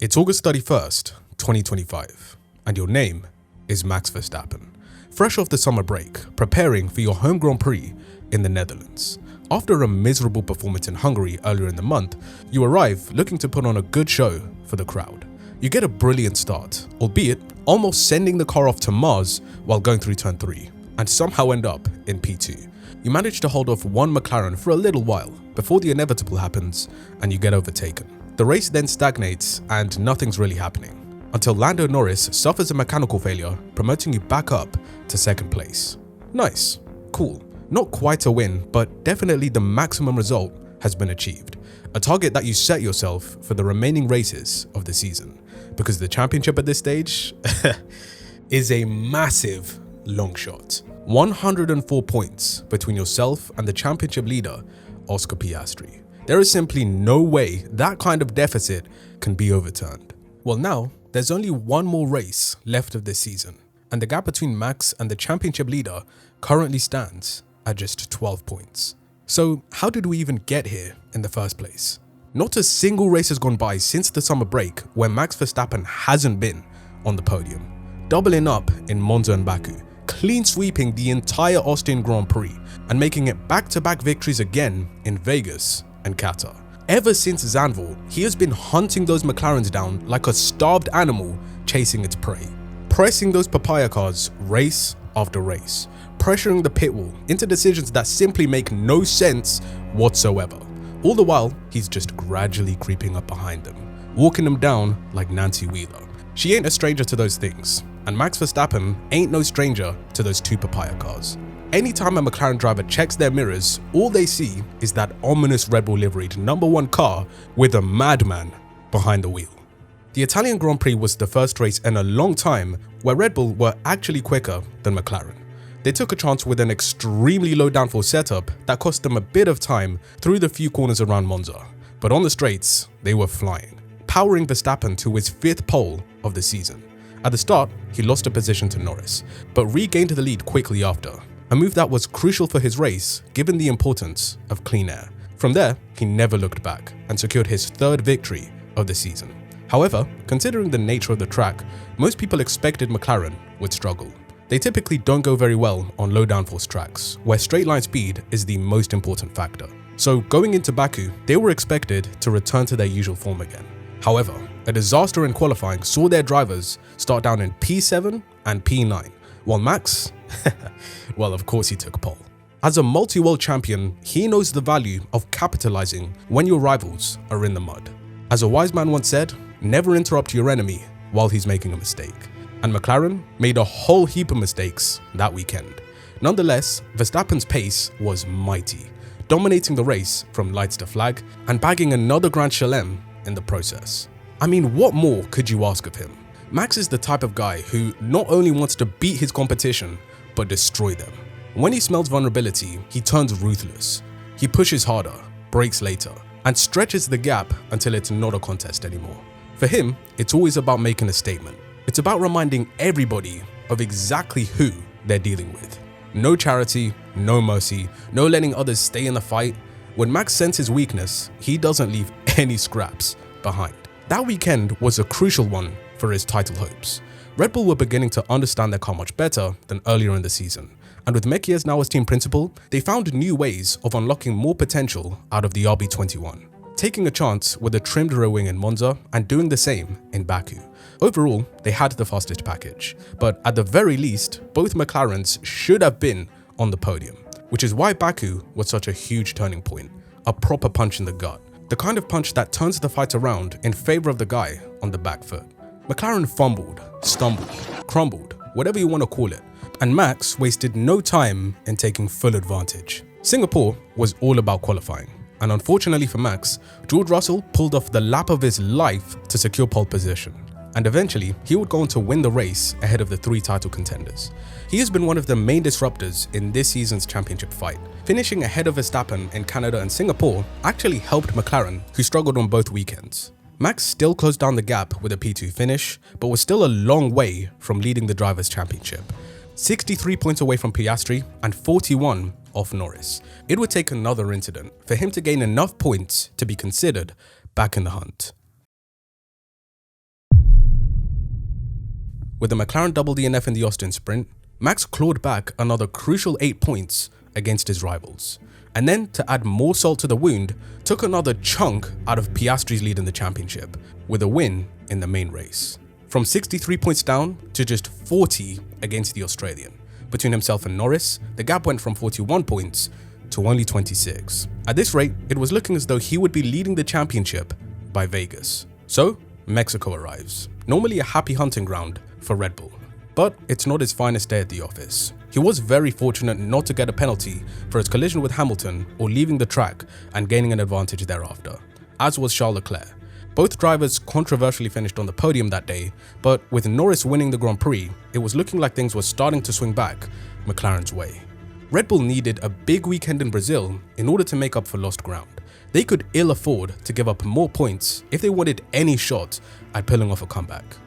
It's August 31st, 2025, and your name is Max Verstappen, fresh off the summer break, preparing for your home Grand Prix in the Netherlands. After a miserable performance in Hungary earlier in the month, you arrive looking to put on a good show for the crowd. You get a brilliant start, albeit almost sending the car off to Mars while going through turn 3, and somehow end up in P2. You manage to hold off one McLaren for a little while before the inevitable happens and you get overtaken. The race then stagnates and nothing's really happening until Lando Norris suffers a mechanical failure, promoting you back up to second place. Nice, cool. Not quite a win, but definitely the maximum result has been achieved. A target that you set yourself for the remaining races of the season, because the championship at this stage is a massive long shot. 104 points between yourself and the championship leader, Oscar Piastri. There is simply no way that kind of deficit can be overturned. Well, now there's only one more race left of this season, and the gap between Max and the championship leader currently stands at just 12 points. So how did we even get here in the first place? Not a single race has gone by since the summer break where Max Verstappen hasn't been on the podium. Doubling up in Monza and Baku, clean sweeping the entire Austrian Grand Prix, and making it back-to-back victories again in Vegas and Qatar. Ever since Zandvoort, he has been hunting those McLarens down like a starved animal chasing its prey, pressing those papaya cars race after race, pressuring the pit wall into decisions that simply make no sense whatsoever. All the while, he's just gradually creeping up behind them, walking them down like Nancy Wheeler. She ain't a stranger to those things, and Max Verstappen ain't no stranger to those two papaya cars. Anytime a McLaren driver checks their mirrors, all they see is that ominous Red Bull liveried #1 car with a madman behind the wheel. The Italian Grand Prix was the first race in a long time where Red Bull were actually quicker than McLaren. They took a chance with an extremely low downforce setup that cost them a bit of time through the few corners around Monza, but on the straights, they were flying, powering Verstappen to his 5th pole of the season. At the start, he lost a position to Norris, but regained the lead quickly after, a move that was crucial for his race given the importance of clean air. From there, he never looked back and secured his 3rd victory of the season. However, considering the nature of the track, most people expected McLaren would struggle. They typically don't go very well on low downforce tracks, where straight line speed is the most important factor. So going into Baku, they were expected to return to their usual form again. However, a disaster in qualifying saw their drivers start down in P7 and P9, while Max, well, of course he took pole. As a multi-world champion, he knows the value of capitalizing when your rivals are in the mud. As a wise man once said, never interrupt your enemy while he's making a mistake. And McLaren made a whole heap of mistakes that weekend. Nonetheless, Verstappen's pace was mighty, dominating the race from lights to flag and bagging another Grand Chelem in the process. I mean, what more could you ask of him? Max is the type of guy who not only wants to beat his competition, but destroy them. When he smells vulnerability, he turns ruthless. He pushes harder, brakes later, and stretches the gap until it's not a contest anymore. For him, it's always about making a statement. It's about reminding everybody of exactly who they're dealing with. No charity, no mercy, no letting others stay in the fight. When Max senses weakness, he doesn't leave any scraps behind. That weekend was a crucial one for his title hopes. Red Bull were beginning to understand their car much better than earlier in the season, and with Mekies now as team principal, they found new ways of unlocking more potential out of the RB21, taking a chance with a trimmed rear wing in Monza and doing the same in Baku. Overall, they had the fastest package, but at the very least, both McLarens should have been on the podium, which is why Baku was such a huge turning point, a proper punch in the gut, the kind of punch that turns the fight around in favor of the guy on the back foot. McLaren fumbled, stumbled, crumbled, whatever you want to call it, and Max wasted no time in taking full advantage. Singapore was all about qualifying, and unfortunately for Max, George Russell pulled off the lap of his life to secure pole position, and eventually he would go on to win the race ahead of the 3 title contenders. He has been one of the main disruptors in this season's championship fight. Finishing ahead of Verstappen in Canada and Singapore actually helped McLaren, who struggled on both weekends. Max still closed down the gap with a P2 finish, but was still a long way from leading the Drivers' Championship. 63 points away from Piastri and 41 off Norris. It would take another incident for him to gain enough points to be considered back in the hunt. With the McLaren double DNF in the Austin sprint, Max clawed back another crucial 8 points against his rivals. And then, to add more salt to the wound, took another chunk out of Piastri's lead in the championship, with a win in the main race. From 63 points down to just 40 against the Australian. Between himself and Norris, the gap went from 41 points to only 26. At this rate, it was looking as though he would be leading the championship by Vegas. So, Mexico arrives. Normally a happy hunting ground for Red Bull. But it's not his finest day at the office. He was very fortunate not to get a penalty for his collision with Hamilton or leaving the track and gaining an advantage thereafter, as was Charles Leclerc. Both drivers controversially finished on the podium that day, but with Norris winning the Grand Prix, it was looking like things were starting to swing back McLaren's way. Red Bull needed a big weekend in Brazil in order to make up for lost ground. They could ill afford to give up more points if they wanted any shot at pulling off a comeback.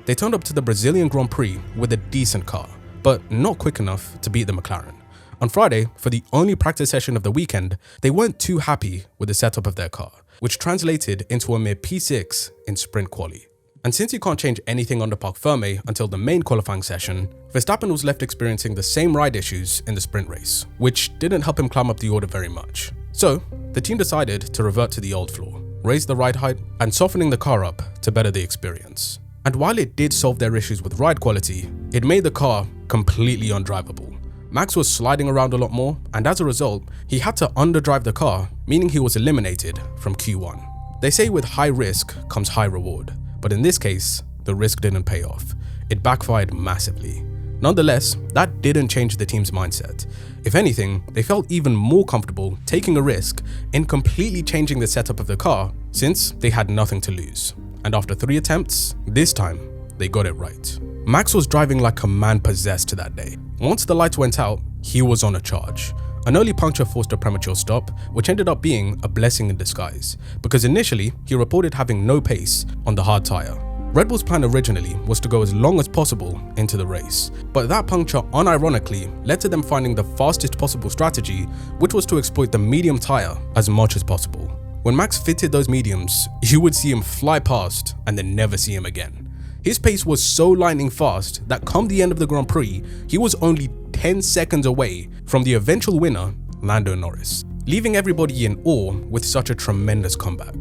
They turned up to the Brazilian Grand Prix with a decent car, but not quick enough to beat the McLaren. On Friday, for the only practice session of the weekend, they weren't too happy with the setup of their car, which translated into a mere P6 in sprint quali. And since you can't change anything under parc fermé until the main qualifying session, Verstappen was left experiencing the same ride issues in the sprint race, which didn't help him climb up the order very much. So, the team decided to revert to the old floor, raise the ride height, and softening the car up to better the experience. And while it did solve their issues with ride quality, it made the car completely undrivable. Max was sliding around a lot more, and as a result, he had to underdrive the car, meaning he was eliminated from Q1. They say with high risk comes high reward, but in this case, the risk didn't pay off. It backfired massively. Nonetheless, that didn't change the team's mindset. If anything, they felt even more comfortable taking a risk in completely changing the setup of the car, since they had nothing to lose. And after 3 attempts, this time, they got it right. Max was driving like a man possessed that day. Once the lights went out, he was on a charge. An early puncture forced a premature stop, which ended up being a blessing in disguise, because initially, he reported having no pace on the hard tyre. Red Bull's plan originally was to go as long as possible into the race, but that puncture unironically led to them finding the fastest possible strategy, which was to exploit the medium tyre as much as possible. When Max fitted those mediums, you would see him fly past and then never see him again. His pace was so lightning fast that come the end of the Grand Prix, he was only 10 seconds away from the eventual winner, Lando Norris, leaving everybody in awe with such a tremendous comeback,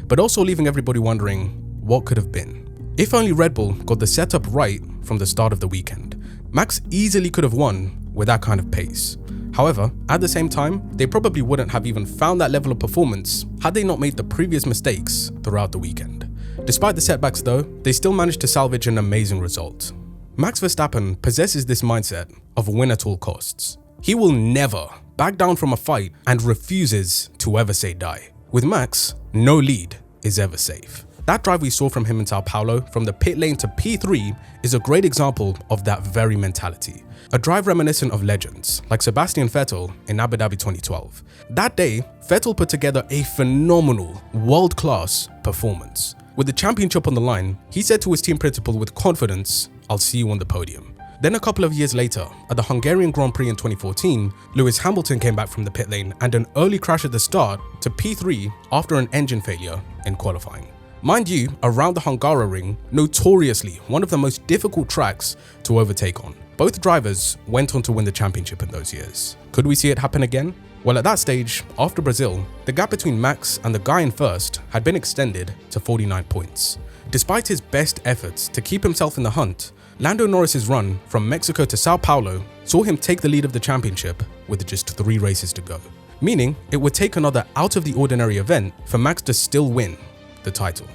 but also leaving everybody wondering what could have been. If only Red Bull got the setup right from the start of the weekend, Max easily could have won with that kind of pace. However, at the same time, they probably wouldn't have even found that level of performance had they not made the previous mistakes throughout the weekend. Despite the setbacks though, they still managed to salvage an amazing result. Max Verstappen possesses this mindset of win at all costs. He will never back down from a fight and refuses to ever say die. With Max, no lead is ever safe. That drive we saw from him in Sao Paulo from the pit lane to P3 is a great example of that very mentality. A drive reminiscent of legends like Sebastian Vettel in Abu Dhabi 2012. That day, Vettel put together a phenomenal, world-class performance. With the championship on the line, he said to his team principal with confidence, "I'll see you on the podium." Then a couple of years later, at the Hungarian Grand Prix in 2014, Lewis Hamilton came back from the pit lane and an early crash at the start to P3 after an engine failure in qualifying. Mind you, around the Hungaroring, notoriously one of the most difficult tracks to overtake on. Both drivers went on to win the championship in those years. Could we see it happen again? Well, at that stage, after Brazil, the gap between Max and the guy in first had been extended to 49 points. Despite his best efforts to keep himself in the hunt, Lando Norris's run from Mexico to Sao Paulo saw him take the lead of the championship with just 3 races to go, meaning it would take another out-of-the-ordinary event for Max to still win the title.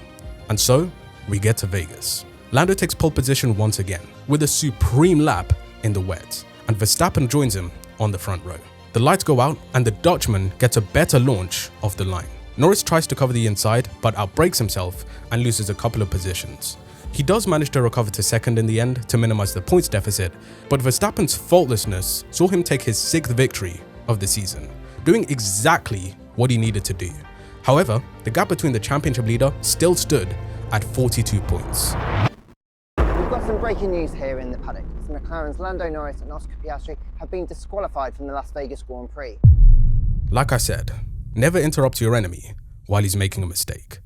And so, we get to Vegas. Lando takes pole position once again, with a supreme lap in the wet, and Verstappen joins him on the front row. The lights go out, and the Dutchman gets a better launch off the line. Norris tries to cover the inside, but outbrakes himself and loses a couple of positions. He does manage to recover to second in the end to minimize the points deficit, but Verstappen's faultlessness saw him take his 6th victory of the season, doing exactly what he needed to do. However, the gap between the championship leader still stood at 42 points. We've got some breaking news here in the paddock. McLaren's Lando Norris and Oscar Piastri have been disqualified from the Las Vegas Grand Prix. Like I said, never interrupt your enemy while he's making a mistake.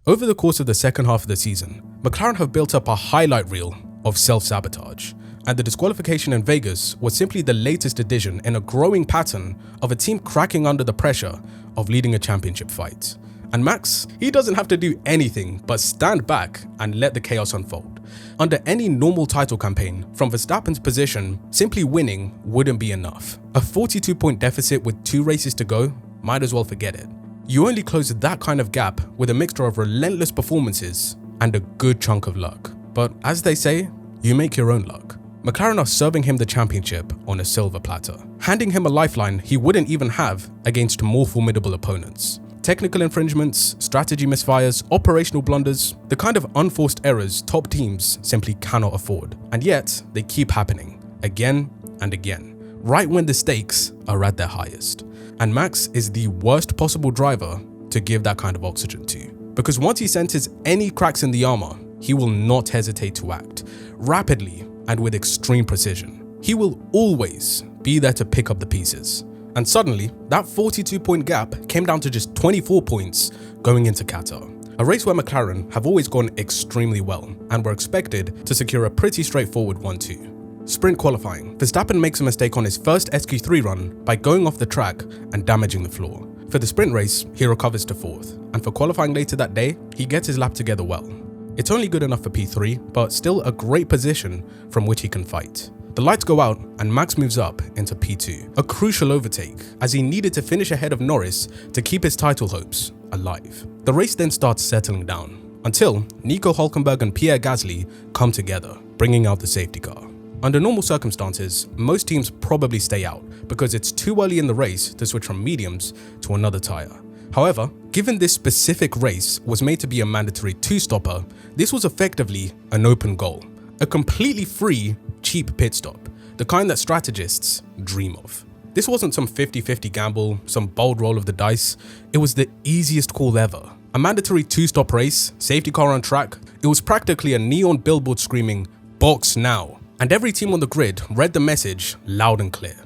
Over the course of the second half of the season, McLaren have built up a highlight reel of self-sabotage, and the disqualification in Vegas was simply the latest addition in a growing pattern of a team cracking under the pressure of leading a championship fight. And Max, he doesn't have to do anything but stand back and let the chaos unfold. Under any normal title campaign, from Verstappen's position, simply winning wouldn't be enough. A 42-point deficit with 2 races to go, might as well forget it. You only close that kind of gap with a mixture of relentless performances and a good chunk of luck. But as they say, you make your own luck. McLaren are serving him the championship on a silver platter, handing him a lifeline he wouldn't even have against more formidable opponents. Technical infringements, strategy misfires, operational blunders, the kind of unforced errors top teams simply cannot afford. And yet, they keep happening, again and again, right when the stakes are at their highest. And Max is the worst possible driver to give that kind of oxygen to. Because once he senses any cracks in the armor, he will not hesitate to act, rapidly and with extreme precision. He will always be there to pick up the pieces. And suddenly, that 42-point gap came down to just 24 points going into Qatar, a race where McLaren have always gone extremely well and were expected to secure a pretty straightforward 1-2. Sprint qualifying, Verstappen makes a mistake on his first SQ3 run by going off the track and damaging the floor. For the sprint race, he recovers to 4th, and for qualifying later that day, he gets his lap together well. It's only good enough for P3, but still a great position from which he can fight. The lights go out and Max moves up into P2, a crucial overtake as he needed to finish ahead of Norris to keep his title hopes alive. The race then starts settling down until Nico Hülkenberg and Pierre Gasly come together, bringing out the safety car. Under normal circumstances, most teams probably stay out because it's too early in the race to switch from mediums to another tyre. However, given this specific race was made to be a mandatory 2-stopper, this was effectively an open goal, a completely free, cheap pit stop, the kind that strategists dream of. This wasn't some 50-50 gamble, some bold roll of the dice. It was the easiest call ever. A mandatory 2-stop race, safety car on track. It was practically a neon billboard screaming, "Box now." And every team on the grid read the message loud and clear.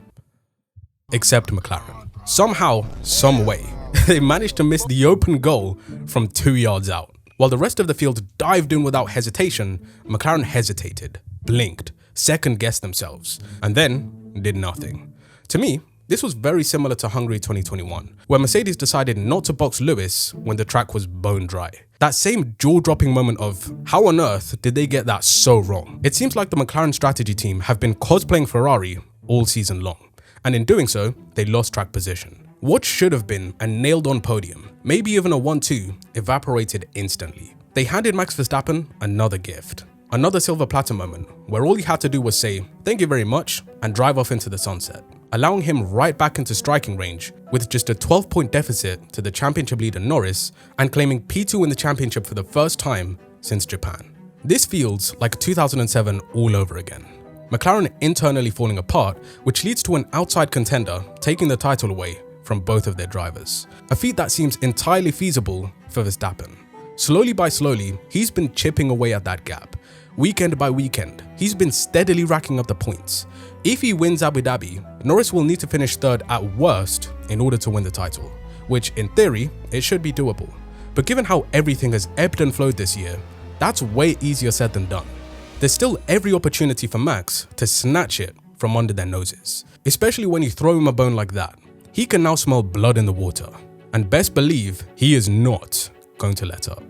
Except McLaren. Somehow, some way, they managed to miss the open goal from 2 yards out. While the rest of the field dived in without hesitation, McLaren hesitated, blinked, second-guessed themselves, and then did nothing. To me, this was very similar to Hungary 2021, where Mercedes decided not to box Lewis when the track was bone dry. That same jaw-dropping moment of, how on earth did they get that so wrong? It seems like the McLaren strategy team have been cosplaying Ferrari all season long, and in doing so, they lost track position. What should have been a nailed-on podium, maybe even a 1-2, evaporated instantly. They handed Max Verstappen another gift. Another silver platter moment, where all he had to do was say, "Thank you very much," and drive off into the sunset, allowing him right back into striking range with just a 12-point deficit to the championship leader Norris and claiming P2 in the championship for the first time since Japan. This feels like 2007 all over again. McLaren internally falling apart, which leads to an outside contender taking the title away from both of their drivers. A feat that seems entirely feasible for Verstappen. Slowly by slowly, he's been chipping away at that gap. Weekend by weekend, he's been steadily racking up the points. If he wins Abu Dhabi, Norris will need to finish 3rd at worst in order to win the title, which in theory, it should be doable. But given how everything has ebbed and flowed this year, that's way easier said than done. There's still every opportunity for Max to snatch it from under their noses, especially when you throw him a bone like that. He can now smell blood in the water, and best believe he is not going to let up.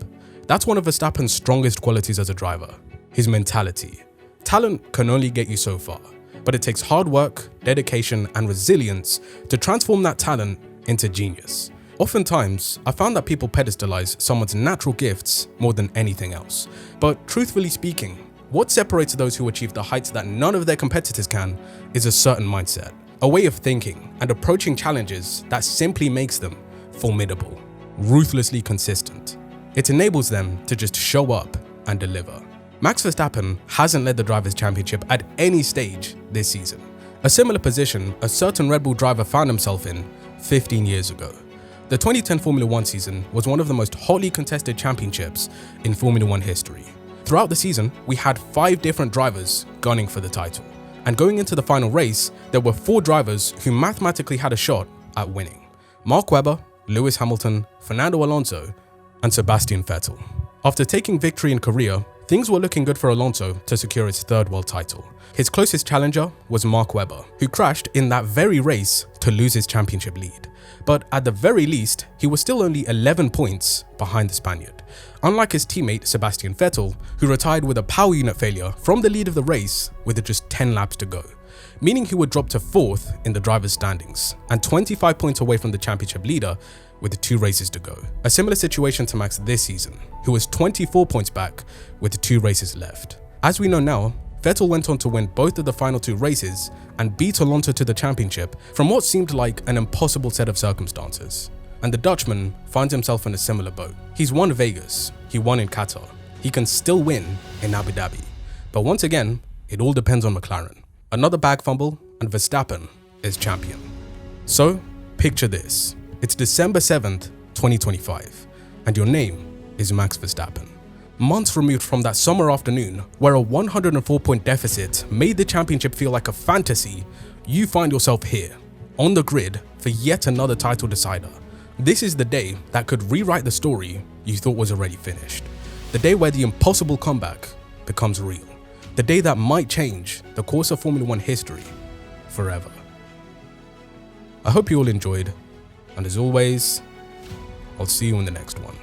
That's one of Verstappen's strongest qualities as a driver, his mentality. Talent can only get you so far, but it takes hard work, dedication, and resilience to transform that talent into genius. Oftentimes, I found that people pedestalize someone's natural gifts more than anything else. But truthfully speaking, what separates those who achieve the heights that none of their competitors can is a certain mindset, a way of thinking and approaching challenges that simply makes them formidable, ruthlessly consistent. It enables them to just show up and deliver. Max Verstappen hasn't led the Drivers' Championship at any stage this season, a similar position a certain Red Bull driver found himself in 15 years ago. The 2010 Formula 1 season was one of the most hotly contested championships in Formula 1 history. Throughout the season, we had 5 different drivers gunning for the title. And going into the final race, there were 4 drivers who mathematically had a shot at winning: Mark Webber, Lewis Hamilton, Fernando Alonso, and Sebastian Vettel. After taking victory in Korea, Things were looking good for Alonso to secure his third world title. His closest challenger was Mark Webber, who crashed in that very race to lose his championship lead. But at the very least, he was still only 11 points behind the Spaniard. Unlike his teammate Sebastian Vettel, who retired with a power unit failure from the lead of the race with just 10 laps to go, meaning he would drop to 4th in the drivers' standings and 25 points away from the championship leader with 2 races to go. A similar situation to Max this season, who was 24 points back with 2 races left. As we know now, Vettel went on to win both of the final 2 races and beat Alonso to the championship from what seemed like an impossible set of circumstances. And the Dutchman finds himself in a similar boat. He's won Vegas, he won in Qatar, he can still win in Abu Dhabi. But once again, it all depends on McLaren. Another bag fumble and Verstappen is champion. So, picture this. It's December 7th, 2025, and your name is Max Verstappen. Months removed from that summer afternoon where a 104-point deficit made the championship feel like a fantasy, you find yourself here, on the grid for yet another title decider. This is the day that could rewrite the story you thought was already finished. The day where the impossible comeback becomes real. The day that might change the course of Formula 1 history forever. I hope you all enjoyed, and as always, I'll see you in the next one.